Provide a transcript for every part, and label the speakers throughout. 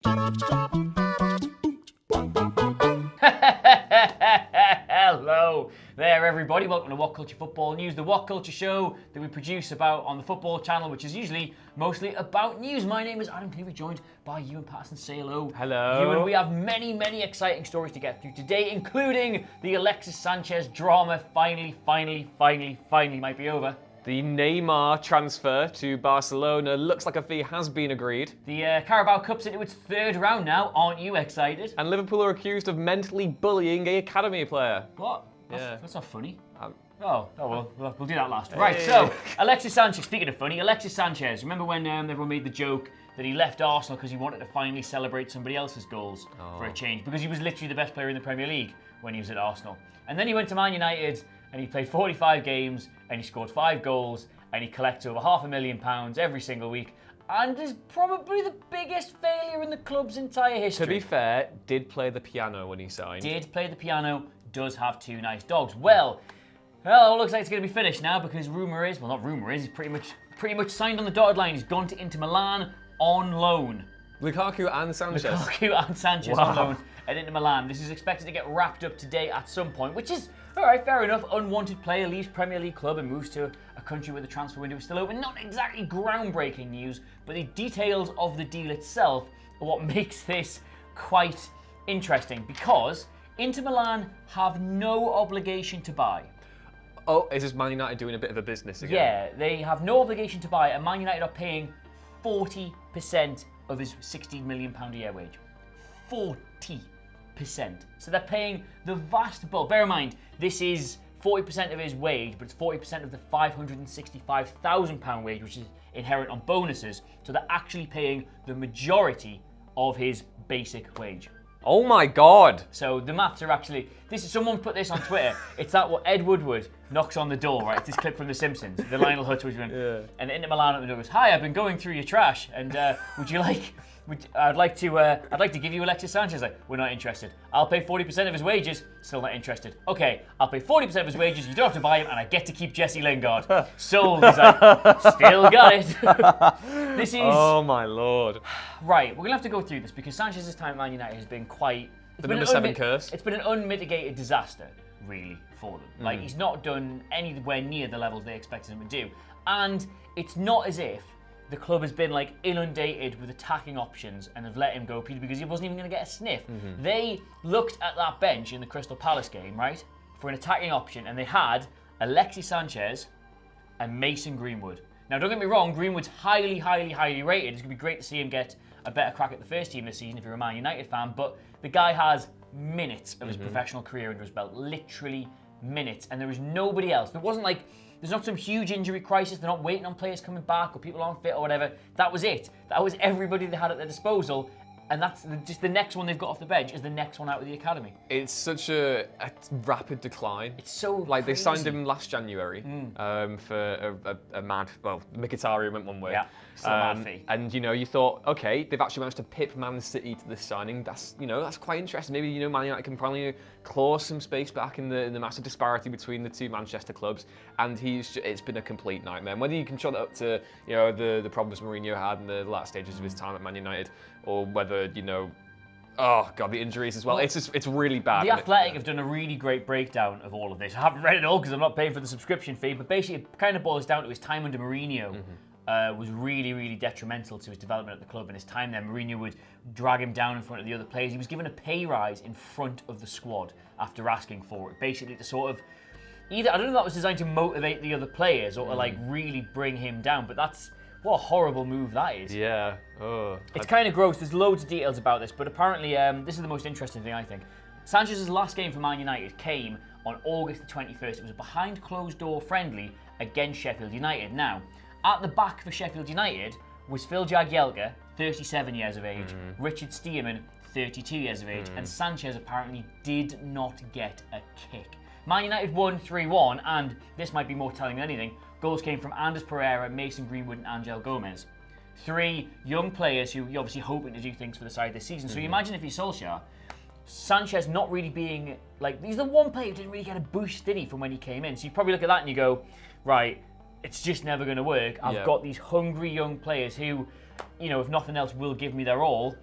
Speaker 1: Hello there, everybody. Welcome to What Culture Football News, the What Culture show that we produce about on the football channel, which is usually mostly about news. My name is Adam Clery, joined by Ewan Patterson. Say hello.
Speaker 2: Hello.
Speaker 1: Ewan, we have many exciting stories to get through today, including the Alexis Sanchez drama finally might be over.
Speaker 2: The Neymar transfer to Barcelona looks like a fee has been agreed.
Speaker 1: The Carabao Cup's into its third round now. Aren't you excited?
Speaker 2: And Liverpool are accused of mentally bullying an academy player.
Speaker 1: What?
Speaker 2: Yeah.
Speaker 1: That's not funny.
Speaker 2: Um,
Speaker 1: We'll do that last. Right, so Alexis Sanchez, speaking of funny, Alexis Sanchez, remember when everyone made the joke that he left Arsenal because he wanted to finally celebrate somebody else's goals for a change, because he was literally the best player in the Premier League when he was at Arsenal. And then he went to Man United and he played 45 games and he scored 5 goals and he collects over £500,000 every single week and is probably the biggest failure in the club's entire history.
Speaker 2: To be fair, did play the piano when he signed.
Speaker 1: Did play the piano, does have 2 nice dogs. Well, it looks like it's going to be finished now, because he's pretty much signed on the dotted line. He's gone to Inter Milan on loan.
Speaker 2: Lukaku and Sanchez.
Speaker 1: Wow. On loan at Inter Milan. This is expected to get wrapped up today at some point, which is, all right, fair enough. Unwanted player leaves Premier League club and moves to a country where the transfer window is still open. Not exactly groundbreaking news, but the details of the deal itself are what makes this quite interesting, because Inter Milan have no obligation to buy.
Speaker 2: Oh, is this Man United doing a bit of a business again?
Speaker 1: Yeah, they have no obligation to buy, and Man United are paying 40% of his £16 million a year wage. 40%. So they're paying the vast bulk. Bear in mind, this is 40% of his wage, but it's 40% of the £565,000 wage, which is inherent on bonuses. So they're actually paying the majority of his basic wage.
Speaker 2: Oh my God.
Speaker 1: So the maths are actually, someone put this on Twitter. It's that what Ed Woodward knocks on the door, right? It's this clip from The Simpsons, the Lionel Hutz, yeah. And Inter Milan at the door goes, "Hi, I've been going through your trash, and I'd like to give you Alexis Sanchez." Like, "We're not interested. I'll pay 40% of his wages." Still not interested. "Okay, I'll pay 40% of his wages. You don't have to buy him, and I get to keep Jesse Lingard." Sold. He's like, "Still got it." This is.
Speaker 2: Oh my Lord.
Speaker 1: Right, we're gonna have to go through this, because Sanchez's time at Man United has been quite.
Speaker 2: The number 7 curse.
Speaker 1: It's been an unmitigated disaster, really, for them. Like, he's not done anywhere near the levels they expected him to do, and it's not as if the club has been like inundated with attacking options and have let him go because he wasn't even going to get a sniff. They looked at that bench in the Crystal Palace game, right, for an attacking option, and they had Alexis Sanchez and Mason Greenwood. Now, don't get me wrong, Greenwood's highly rated. It's going to be great to see him get a better crack at the first team this season if you're a Man United fan, but the guy has minutes of his professional career under his belt, literally minutes, and there is nobody else. There wasn't like, there's not some huge injury crisis. They're not waiting on players coming back or people aren't fit or whatever. That was it. That was everybody they had at their disposal. And that's just the next one they've got off the bench is the next one out of the academy.
Speaker 2: It's such a rapid decline.
Speaker 1: It's so
Speaker 2: like
Speaker 1: crazy.
Speaker 2: They signed him last January for a mad. Well, Mkhitaryan went one way.
Speaker 1: Yeah, still a mad fee.
Speaker 2: And you thought, okay, they've actually managed to pip Man City to this signing. That's that's quite interesting. Maybe Man United can finally claw some space back in the massive disparity between the two Manchester clubs. And it's been a complete nightmare. And whether you can chalk it up to the problems Mourinho had in the last stages of his time at Man United, or whether oh God, the injuries as well. It's really bad.
Speaker 1: The Athletic have done a really great breakdown of all of this. I haven't read it all because I'm not paying for the subscription fee, but basically it kind of boils down to his time under Mourinho was really detrimental to his development at the club, and his time there. Mourinho would drag him down in front of the other players. He was given a pay rise in front of the squad after asking for it, basically to sort of I don't know if that was designed to motivate the other players or to like really bring him down, but what a horrible move that is.
Speaker 2: Yeah. Oh.
Speaker 1: It's kind of gross. There's loads of details about this, but apparently this is the most interesting thing, I think. Sanchez's last game for Man United came on August the 21st. It was a behind closed door friendly against Sheffield United. Now, at the back for Sheffield United was Phil Jagielka, 37 years of age, Richard Stearman, 32 years of age, and Sanchez apparently did not get a kick. Man United won 3-1, and this might be more telling than anything, goals came from Anders Pereira, Mason Greenwood, and Angel Gomez. 3 young players who you're obviously hoping to do things for the side this season. So you imagine if you're Solskjaer, Sanchez not really being, like, he's the one player who didn't really get a boost, did he, from when he came in. So you probably look at that and you go, right, it's just never going to work. I've got these hungry young players who, if nothing else, will give me their all.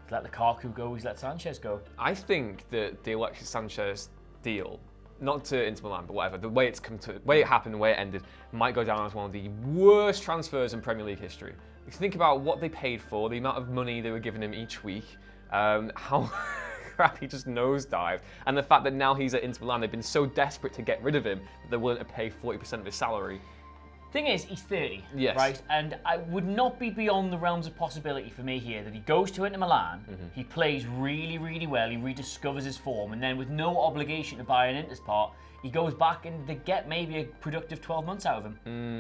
Speaker 1: He's let Lukaku go, he's let Sanchez go.
Speaker 2: I think that the Alexis Sanchez deal, not to Inter Milan, but whatever, the way it happened, the way it ended, might go down as one of the worst transfers in Premier League history. If you think about what they paid for, the amount of money they were giving him each week, how crap he just nosedived, and the fact that now he's at Inter Milan, they've been so desperate to get rid of him that they're willing to pay 40% of his salary.
Speaker 1: Thing is, he's 30,
Speaker 2: yes.
Speaker 1: right? And I would not be beyond the realms of possibility for me here that he goes to Inter Milan, he plays really, really well, he rediscovers his form, and then with no obligation to buy an Inter's part, he goes back and they get maybe a productive 12 months out of him.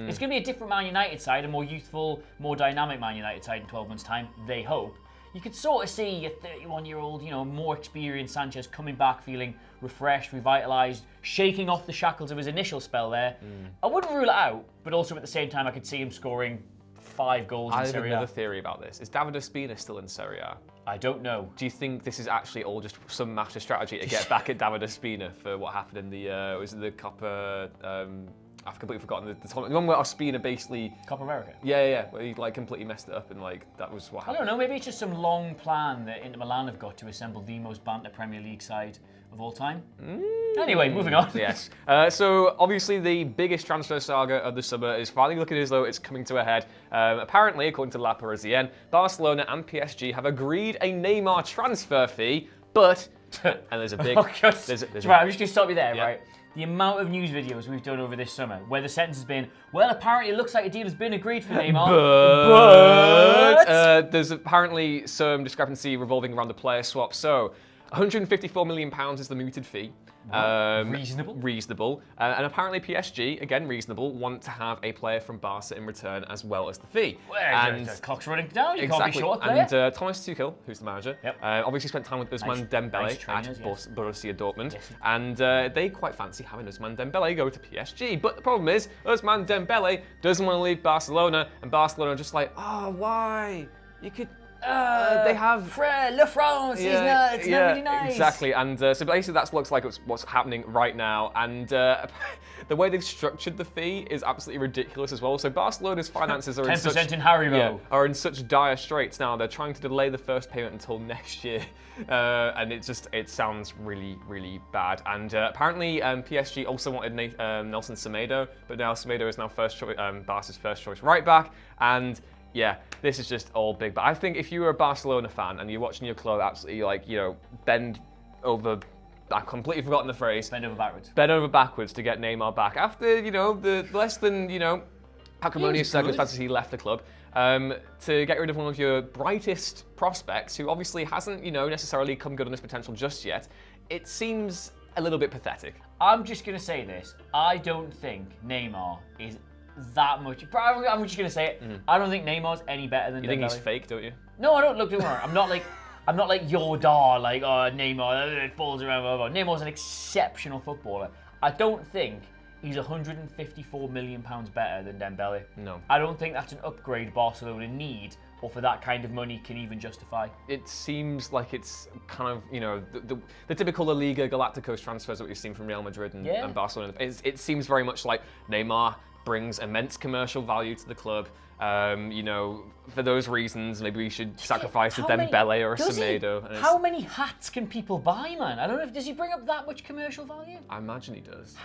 Speaker 1: It's going to be a different Man United side, a more youthful, more dynamic Man United side in 12 months' time, they hope. You could sort of see a 31-year-old, more experienced Sanchez coming back feeling refreshed, revitalised, shaking off the shackles of his initial spell there. I wouldn't rule it out, but also at the same time I could see him scoring 5 goals in Serie A.
Speaker 2: I have another theory about this. Is David Ospina still in Serie A?
Speaker 1: I don't know.
Speaker 2: Do you think this is actually all just some master strategy to get back at David Ospina for what happened in the, was it the Copa... I've completely forgotten the tournament. The one where Ospina basically...
Speaker 1: Copa America?
Speaker 2: Yeah, where he completely messed it up and that was what happened.
Speaker 1: I don't know, maybe it's just some long plan that Inter Milan have got to assemble the most banter Premier League side of all time. Anyway, moving on.
Speaker 2: Yes. So obviously the biggest transfer saga of the summer is finally looking as though it's coming to a head. Apparently, according to La Parisienne, Barcelona and PSG have agreed a Neymar transfer fee, but... and there's a big...
Speaker 1: Oh, God.
Speaker 2: There's
Speaker 1: right, I'm just going to stop you there, right? The amount of news videos we've done over this summer where the sentence has been, well, apparently it looks like a deal has been agreed for Neymar,
Speaker 2: but there's apparently some discrepancy revolving around the player swap. So, £154 million is the mooted fee.
Speaker 1: Reasonable.
Speaker 2: And apparently PSG, again reasonable, want to have a player from Barca in return as well as the fee.
Speaker 1: Well, and the clock's running down, you can't be short a player.
Speaker 2: And Thomas Tuchel, who's the manager, obviously spent time with Ousmane Dembele at Borussia Dortmund, and they quite fancy having Ousmane Dembele go to PSG. But the problem is, Ousmane Dembele doesn't want to leave Barcelona, and Barcelona are just like, oh, why? You could... they have
Speaker 1: Le France. It's not really nice.
Speaker 2: Exactly, and so basically that looks like what's happening right now, and the way they've structured the fee is absolutely ridiculous as well. So Barcelona's finances are
Speaker 1: 10% in Haribo.
Speaker 2: Are in such dire straits now. They're trying to delay the first payment until next year, and it sounds really, really bad. And apparently PSG also wanted Nelson Semedo, but now Semedo is now Barca's first choice right back, and yeah, this is just all big. But I think if you were a Barcelona fan and you're watching your club absolutely bend over, I've completely forgotten the phrase.
Speaker 1: Bend over backwards.
Speaker 2: Bend over backwards to get Neymar back after, the less than, acrimonious circumstances he left the club. To get rid of one of your brightest prospects, who obviously hasn't, necessarily come good on his potential just yet, it seems a little bit pathetic.
Speaker 1: I'm just going to say this. I don't think Neymar is that much. I'm just going to say it. I don't think Neymar's any better than Dembele.
Speaker 2: You think he's fake, don't you?
Speaker 1: No, I don't. Look, don't worry. I'm not like your Dar, like, oh, Neymar, it falls around, blah, blah. Neymar's an exceptional footballer. I don't think he's £154 million better than Dembele.
Speaker 2: No.
Speaker 1: I don't think that's an upgrade Barcelona need, or for that kind of money can even justify.
Speaker 2: It seems like it's kind of, the typical La Liga Galacticos transfers that we've seen from Real Madrid and Barcelona. It seems very much like Neymar brings immense commercial value to the club. For those reasons, maybe we should sacrifice a Dembele or a Semedo.
Speaker 1: How many hats can people buy, man? I don't know. Does he bring up that much commercial value?
Speaker 2: I imagine he does.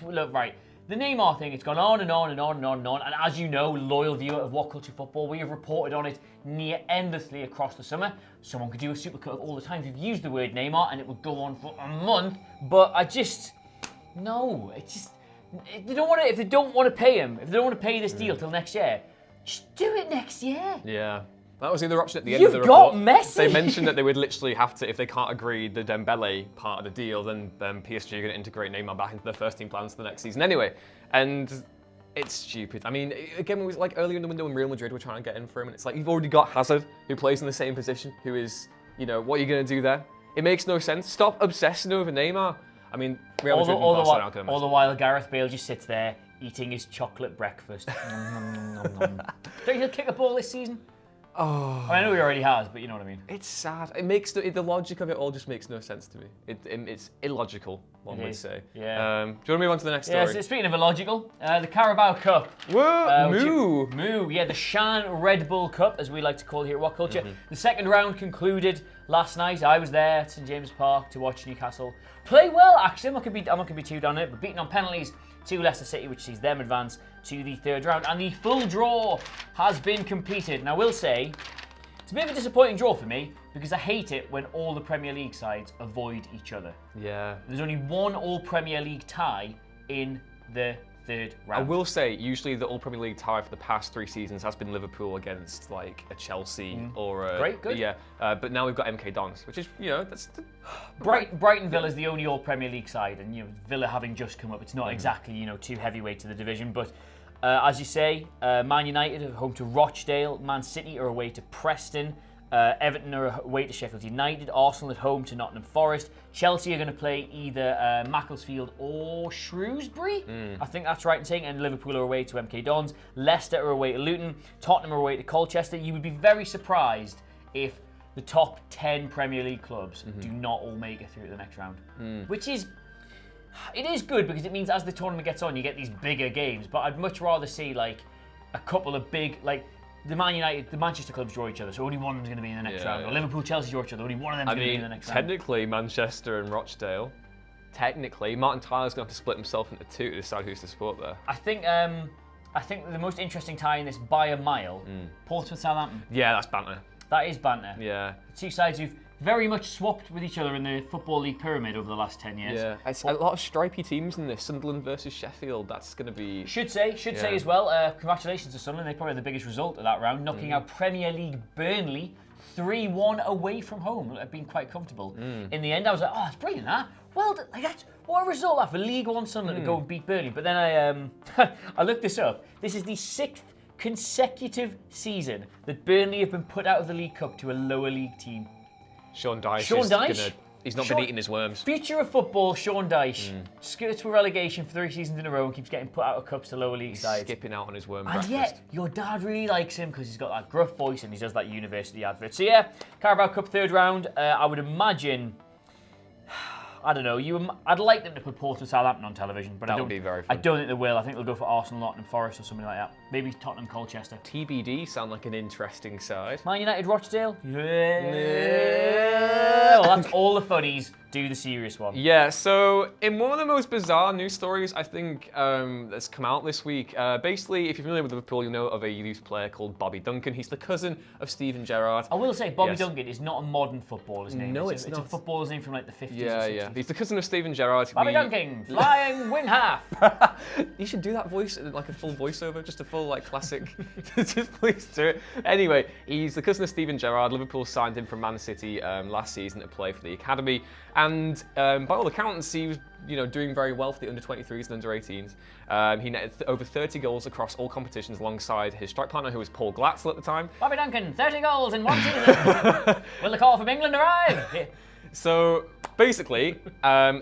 Speaker 1: Look, right. The Neymar thing, it's gone on and on and on and on and on. And as you know, loyal viewer of What Culture Football, we have reported on it near endlessly across the summer. Someone could do a supercut of all the times we've used the word Neymar, and it would go on for a month. But if they don't want to pay him, if they don't want to pay this deal till next year, just do it next year.
Speaker 2: Yeah. That was the other option at the end of the
Speaker 1: You've
Speaker 2: report.
Speaker 1: got Messi.
Speaker 2: They mentioned that they would literally have to, if they can't agree the Dembele part of the deal, then PSG are going to integrate Neymar back into their first team plans for the next season anyway. And it's stupid. I mean, again, it was like earlier in the window when Real Madrid were trying to get in for him, and it's like you've already got Hazard, who plays in the same position, who is, what are you going to do there? It makes no sense. Stop obsessing over Neymar. I mean, Real Madrid and Barcelona are going to
Speaker 1: all the while Gareth Bale just sits there eating his chocolate breakfast. Don't you think he'll kick a ball this season?
Speaker 2: Oh,
Speaker 1: I know he already has, but you know what I mean.
Speaker 2: it's sad. It makes the logic of it all just makes no sense to me. It's illogical, one would say.
Speaker 1: Yeah.
Speaker 2: Do you want to move on to the next story?
Speaker 1: Yeah, so speaking of illogical, the Carabao Cup.
Speaker 2: Whoa, moo.
Speaker 1: Moo, yeah, the Shan Red Bull Cup, as we like to call it here at What Culture. The second round concluded last night. I was there at St James Park to watch Newcastle play well, actually. I'm not going to be too down on it, but beaten on penalties to Leicester City, which sees them advance to the third round. And the full draw has been completed. And I will say, it's a bit of a disappointing draw for me, because I hate it when all the Premier League sides avoid each other.
Speaker 2: Yeah.
Speaker 1: There's only one All-Premier League tie in the third round.
Speaker 2: I will say, usually the All-Premier League tie for the past 3 seasons has been Liverpool against like a Chelsea or a...
Speaker 1: Great, good.
Speaker 2: Yeah, but now we've got MK Dons, which is, that's...
Speaker 1: Brighton Villa is the only All-Premier League side, and Villa having just come up, it's not exactly too heavyweight to the division, but as you say, Man United are home to Rochdale, Man City are away to Preston, Everton are away to Sheffield United, Arsenal at home to Nottingham Forest, Chelsea are going to play either Macclesfield or Shrewsbury, I think that's right in saying, and Liverpool are away to MK Dons, Leicester are away to Luton, Tottenham are away to Colchester. You would be very surprised if the top 10 Premier League clubs do not all make it through to the next round, which is... It is good because it means as the tournament gets on, you get these bigger games. But I'd much rather see like a couple of big, like the Manchester clubs draw each other, so only one of them's going to be in the next round. Or Liverpool, Chelsea draw each other, only one of them's going to be in the next round.
Speaker 2: Technically, Manchester and Rochdale. Technically, Martin Tyler's going to have to split himself into 2 to decide who's to support there.
Speaker 1: I think the most interesting tie in this by a mile, Portsmouth, Southampton.
Speaker 2: Yeah, that's banter.
Speaker 1: That is banter.
Speaker 2: Yeah.
Speaker 1: The two sides who've very much swapped with each other in the Football League pyramid over the last 10 years.
Speaker 2: Yeah, it's a lot of stripy teams in this. Sunderland versus Sheffield, that's going to be...
Speaker 1: Should say as well, congratulations to Sunderland. They probably had the biggest result of that round, knocking out Premier League Burnley 3-1 away from home. I've been quite comfortable. In the end, I was like, oh, that's brilliant, that. Well, what a result that for League One Sunderland to go and beat Burnley. But then I looked this up. This is the 6th consecutive season that Burnley have been put out of the League Cup to a lower league team.
Speaker 2: Sean Dyche he's not been eating his worms.
Speaker 1: Future of football, Sean Dyche skirts with relegation for 3 seasons in a row and keeps getting put out of cups to lower league sides.
Speaker 2: Skipping out on his worm
Speaker 1: And
Speaker 2: breakfast.
Speaker 1: yet, your dad really likes him because he's got that gruff voice and he does that university advert. So yeah, Carabao Cup third round, I would imagine... I don't know. I'd like them to put Portsmouth Southampton on television, but
Speaker 2: that would be very fun.
Speaker 1: I don't think they will. I think they'll go for Arsenal, Nottingham Forest, or something like that. Maybe Tottenham, Colchester.
Speaker 2: TBD sound like an interesting side.
Speaker 1: Man United, Rochdale. Yeah. Well, that's all the funnies. Do the serious one.
Speaker 2: Yeah. So in one of the most bizarre news stories I think that's come out this week, basically, if you're familiar with Liverpool, you know of a youth player called Bobby Duncan. He's the cousin of Steven Gerrard.
Speaker 1: I will say, Bobby Duncan is not a modern footballer's name.
Speaker 2: No,
Speaker 1: it's not. It's a footballer's name from like the 50s.
Speaker 2: Yeah,
Speaker 1: or 60s.
Speaker 2: yeah. He's the cousin of Steven Gerrard.
Speaker 1: Bobby Duncan, flying wing half.
Speaker 2: You should do that voice, like a full voiceover, just a full like classic. Just please do it. Anyway, he's the cousin of Steven Gerrard. Liverpool signed him from Man City last season to play for the academy, and by all accounts, he was doing very well for the under-23s and under-18s. He netted over 30 goals across all competitions alongside his strike partner, who was Paul Glatzel at the time.
Speaker 1: Bobby Duncan, 30 goals in 1 season. Will the call from England arrive?
Speaker 2: So basically,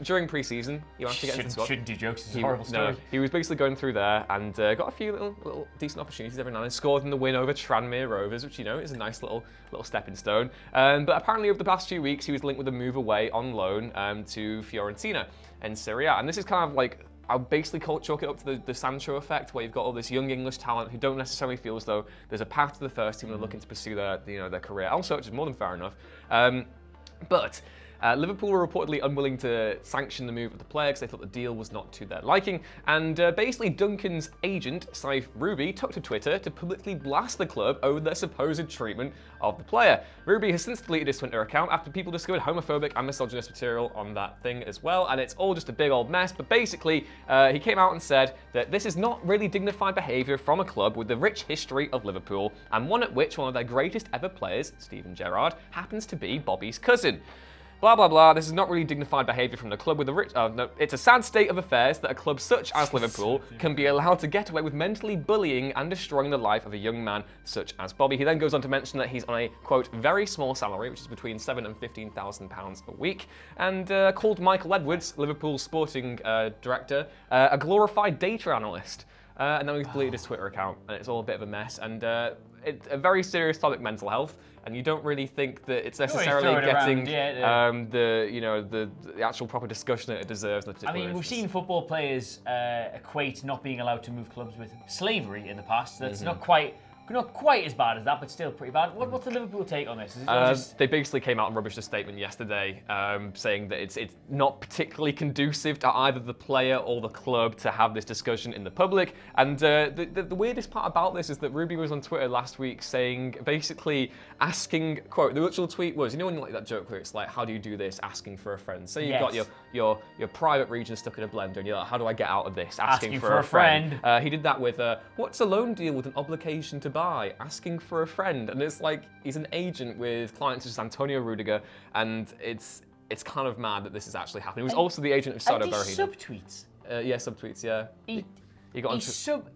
Speaker 2: during pre-season, he managed to get into the squad.
Speaker 1: Shouldn't do jokes. It's a horrible story.
Speaker 2: No, he was basically going through there and got a few little decent opportunities every now and then. Scored in the win over Tranmere Rovers, which is a nice little stepping stone. But apparently, over the past few weeks, he was linked with a move away on loan to Fiorentina in Serie A. And this is kind of like, I'll basically chalk it up to the Sancho effect, where you've got all this young English talent who don't necessarily feel as though there's a path to the first team and they're looking to pursue their career. Also, which is more than fair enough. But Liverpool were reportedly unwilling to sanction the move of the player because they thought the deal was not to their liking. And basically, Duncan's agent, Saif Ruby, took to Twitter to publicly blast the club over their supposed treatment of the player. Ruby has since deleted his Twitter account after people discovered homophobic and misogynist material on that thing as well. And it's all just a big old mess. But basically, he came out and said that this is not really dignified behaviour from a club with the rich history of Liverpool, and one at which one of their greatest ever players, Steven Gerrard, happens to be Bobby's cousin. Blah, blah, blah. This is not really dignified behaviour from the club with the rich... no, it's a sad state of affairs that a club such as Liverpool can be allowed to get away with mentally bullying and destroying the life of a young man such as Bobby. He then goes on to mention that he's on a, quote, very small salary, which is between £7,000 and £15,000 a week, and called Michael Edwards, Liverpool's sporting director, a glorified data analyst. and then we've deleted his Twitter account, and it's all a bit of a mess. And it's a very serious topic, mental health, and you don't really think that it's necessarily getting the actual proper discussion that it deserves in the particular
Speaker 1: we've
Speaker 2: instance.
Speaker 1: seen football players equate not being allowed to move clubs with slavery in the past. That's not quite as bad as that, but still pretty bad. What's the Liverpool take on this? Is it
Speaker 2: They basically came out and rubbished a statement yesterday saying that it's not particularly conducive to either the player or the club to have this discussion in the public. And the weirdest part about this is that Ruby was on Twitter last week basically asking, quote, the actual tweet was, you know when you like that joke where it's like, how do you do this? Asking for a friend. Say you've got your private region stuck in a blender and you're like, how do I get out of this? Asking for a friend. He did that with, what's a loan deal with an obligation to buy? Asking for a friend. And it's like, he's an agent with clients such as Antonio Rudiger, and it's kind of mad that this is actually happening. He was also the agent of Sado Berahino.
Speaker 1: Subtweets?
Speaker 2: Yeah, subtweets, yeah.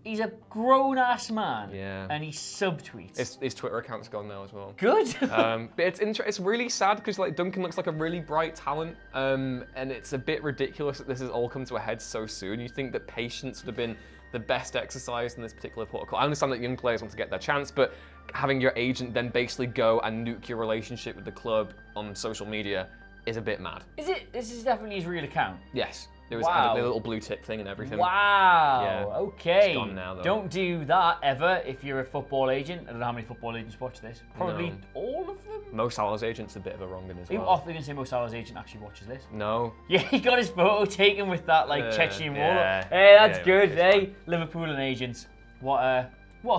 Speaker 1: He's a grown-ass man, and he subtweets.
Speaker 2: His Twitter account's gone now as well.
Speaker 1: Good.
Speaker 2: But it's really sad because like Duncan looks like a really bright talent, and it's a bit ridiculous that this has all come to a head so soon. You think that patience would have been the best exercise in this particular protocol. I understand that young players want to get their chance, but having your agent then basically go and nuke your relationship with the club on social media is a bit mad.
Speaker 1: This is definitely his real account?
Speaker 2: Yes. There was the little blue tick thing and everything.
Speaker 1: Wow.
Speaker 2: Yeah.
Speaker 1: Okay.
Speaker 2: It's gone now, though.
Speaker 1: Don't do that ever if you're a football agent. I don't know how many football agents watch this. Probably all of them.
Speaker 2: Mo Salah's agent's a bit of a wrong 'un as well.
Speaker 1: I thought you were going to say Mo Salah's agent actually watches this.
Speaker 2: No.
Speaker 1: Yeah, he got his photo taken with that Chechen wall. Hey, that's good. Hey, Liverpool and agents. What a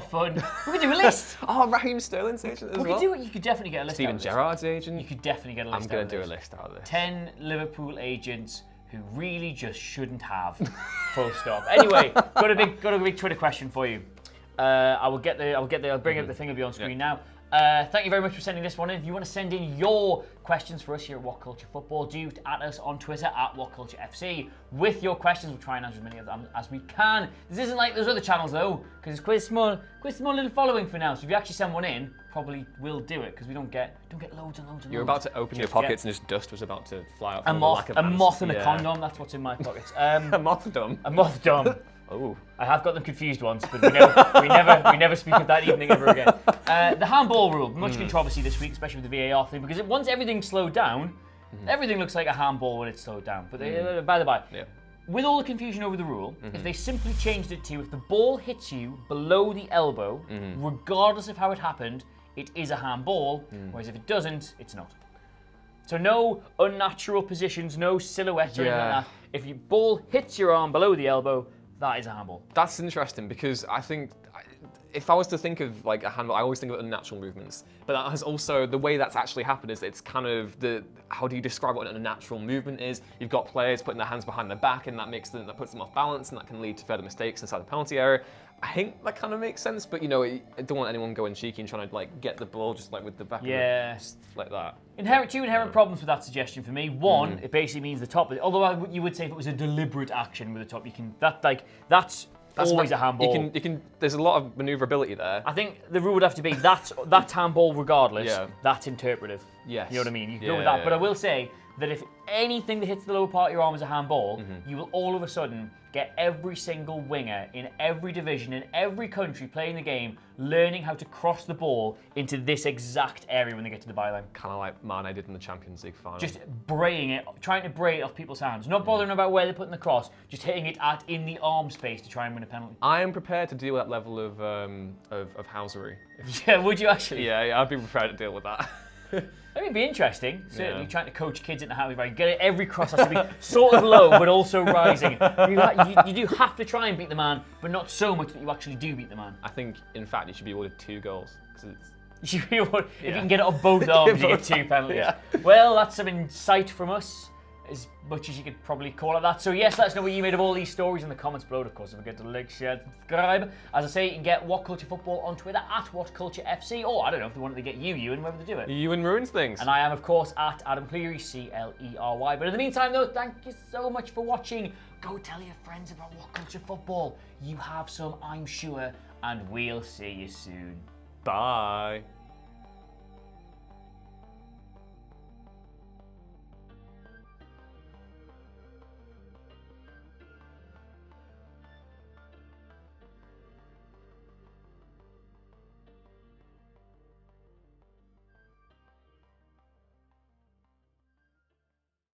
Speaker 1: fun. We could do a list.
Speaker 2: Raheem Sterling's agent as well.
Speaker 1: You could definitely get a list
Speaker 2: Steven
Speaker 1: out of this.
Speaker 2: Gerrard's agent.
Speaker 1: You could definitely get a list
Speaker 2: I'm going to do a list out of this.
Speaker 1: 10 Liverpool agents who really just shouldn't have. Full stop. Anyway, got a big Twitter question for you. I'll bring up the thing will be on screen now. Thank you very much for sending this one in. If you want to send in your questions for us here at What Culture Football, do at us on Twitter at WhatCultureFC. With your questions, we'll try and answer as many of them as we can. This isn't like those other channels though, because it's quite a small little following for now. So if you actually send one in, probably will do it because we don't get loads and loads.
Speaker 2: You're about to open your pockets and just dust was about to fly out. From
Speaker 1: a moth and a condom. That's what's in my pockets.
Speaker 2: A moth dom.
Speaker 1: A moth dom.
Speaker 2: Oh.
Speaker 1: I have got them confused once, but we never speak of that evening ever again. The handball rule, much controversy this week, especially with the VAR thing, because once everything's slowed down, everything looks like a handball when it's slowed down. But by the by, with all the confusion over the rule, if they simply changed it to if the ball hits you below the elbow, regardless of how it happened, it is a handball, whereas if it doesn't, it's not. So no unnatural positions, no silhouette or anything like that. If your ball hits your arm below the elbow, that is a handball.
Speaker 2: That's interesting because I think if I was to think of like a handball, I always think of unnatural movements. But that has also, the way that's actually happened is it's kind of how do you describe what an unnatural movement is? You've got players putting their hands behind their back and that puts them off balance and that can lead to further mistakes inside the penalty area. I think that kind of makes sense, but I don't want anyone going cheeky and trying to like get the ball just like with the back of it, just like that.
Speaker 1: Two inherent problems with that suggestion for me. One, it basically means the top. Although you would say if it was a deliberate action with the top, that's always a handball.
Speaker 2: There's a lot of manoeuvrability there.
Speaker 1: I think the rule would have to be that's handball regardless.
Speaker 2: Yeah.
Speaker 1: That's interpretive.
Speaker 2: Yes.
Speaker 1: You know what I mean? You can go with that. But I will say that if anything that hits the lower part of your arm is a handball, you will all of a sudden get every single winger in every division, in every country playing the game, learning how to cross the ball into this exact area when they get to the byline.
Speaker 2: Kind of like Mane did in the Champions League final.
Speaker 1: Just braying it, trying to bray it off people's hands. Not bothering about where they're putting the cross, just hitting it in the arm space to try and win a penalty.
Speaker 2: I am prepared to deal with that level of housery.
Speaker 1: Yeah, would you actually?
Speaker 2: Yeah, I'd be prepared to deal with that.
Speaker 1: I mean, it'd be interesting, certainly, trying to coach kids into how to get it. Every cross has to be sort of low, but also rising. You do have to try and beat the man, but not so much that you actually do beat the man.
Speaker 2: I think, in fact, you should be awarded 2 goals.
Speaker 1: If you can get it off both arms, you get 2 penalties. Yeah. Well, that's some insight from us, as much as you could probably call it that. So yes, let us know what you made of all these stories in the comments below. Of course, don't forget to like, share, subscribe. As I say, you can get What Culture Football on Twitter at WhatCultureFC, or I don't know if they wanted to get Ewan, whether to do it.
Speaker 2: Ewan ruins things.
Speaker 1: And I am, of course, at Adam Clery, Clery. But in the meantime, though, thank you so much for watching. Go tell your friends about What Culture Football. You have some, I'm sure, and we'll see you soon.
Speaker 2: Bye.